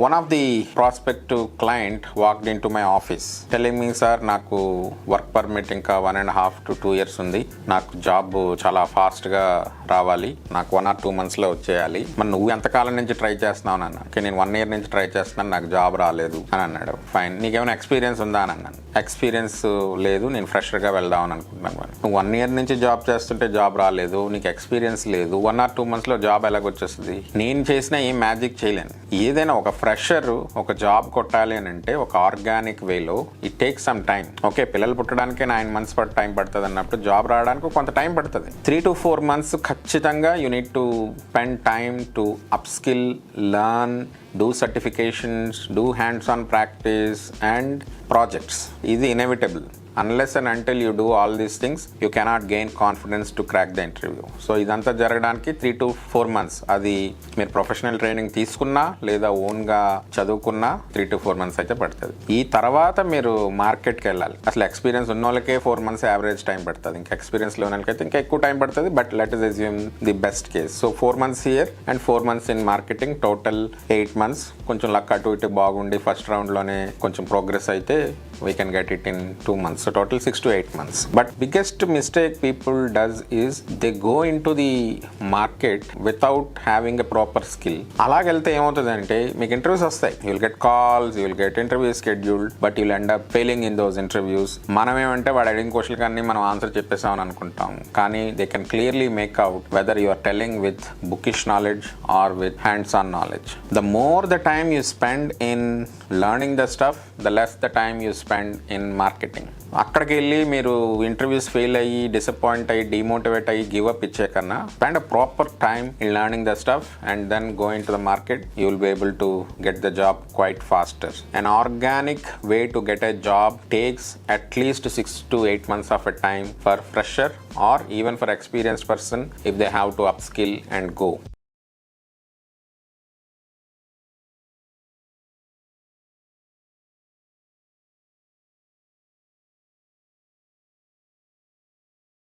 One of the prospective client walked into my office telling me, sir, నాకు work permit ఇంకా 1.5 to 2 years ఉంది, నాకు job చాలా ఫాస్ట్గా రావాలి, నాకు 1 or 2 monthsలో వచ్చేయాలి. మరి నువ్వు ఎంతకాలం నుంచి ట్రై చేస్తున్నావు అన్న? నేను 1 year నుంచి ట్రై చేస్తున్నాను, నాకు జాబ్ రాలేదు అని అన్నాడు. ఫైన్, నీకేమైనా ఎక్స్పీరియన్స్ ఉందా అని అన్నాను. ఎక్స్పీరియన్స్ లేదు, నేను ఫ్రెషర్గా వెళ్దామని అనుకుంటున్నాను. నువ్వు 1 year నుంచి జాబ్ చేస్తుంటే జాబ్ రాలేదు, నీకు ఎక్స్పీరియన్స్ లేదు, 1 or 2 monthsలో జాబ్ ఎలాగొచ్చేస్తుంది? నేను చేసిన ఏం మ్యాజిక్ చేయలేను. ఏదైనా ఒక ఫ్రెషర్ ఒక జాబ్ కొట్టాలి అని అంటే ఒక ఆర్గానిక్ వేలో it takes some time. Okay, పిల్లలు పుట్టడానికి 9 months టైం పడుతుంది అన్నప్పుడు జాబ్ రావడానికి కొంత టైం పడుతుంది. 3 to 4 months ఖచ్చితంగా you need to spend time to upskill, learn, do certifications, do hands-on practice and projects. Is inevitable. Unless and until you do all these things, you cannot gain confidence to crack the interview. So ఇదంతా జరగడానికి 3 to 4 months. అది మీరు professional training తీసుకున్నా లేదా ఓన్గా చదువుకున్నా 3 to 4 months అయితే పడుతుంది. ఈ తర్వాత మీరు మార్కెట్కి వెళ్ళాలి. అసలు ఎక్స్పీరియన్స్ ఉన్న వాళ్ళకే 4 months యావరేజ్ టైం పడుతుంది, ఇంకా ఎక్స్పీరియన్స్ లేని వాళ్ళకైతే ఇంకా ఎక్కువ టైం పడుతుంది. But let us assume the best case. So 4 months here and 4 months in marketing, total 8 months. కొంచెం లక్ అటు ఇటు బాగుండి ఫస్ట్ రౌండ్లోనే కొంచెం ప్రోగ్రెస్ అయితే we can get it in 2 months. So total 6 to 8 months. But biggest mistake people does is they go into the market without having a proper skill. అలాగెళ్తే ఏమవుతుందంటే మీకు interviews వస్తాయి, you will get calls, you will get interviews scheduled, but you will end up failing in those interviews. మనం ఏమంటే వాడు అడిగిన question కానీ మనం answer చెప్పేసామని అనుకుంటాం, కానీ they can clearly make out whether you are telling with bookish knowledge or with hands-on knowledge. The more the time you spend in learning the stuff, the less the time you spend in marketing. అక్కడికి వెళ్ళి మీరు interviews fail అయ్యి disappoint అయ్యి demotivate అయ్యి give up ఇచ్చే కన్నా spend a proper time in learning the stuff and then go into the market. You will be able to get the job quite faster. An organic way to get a job takes at least 6 to 8 months of a time for fresher or even for experienced person if they have to upskill and go.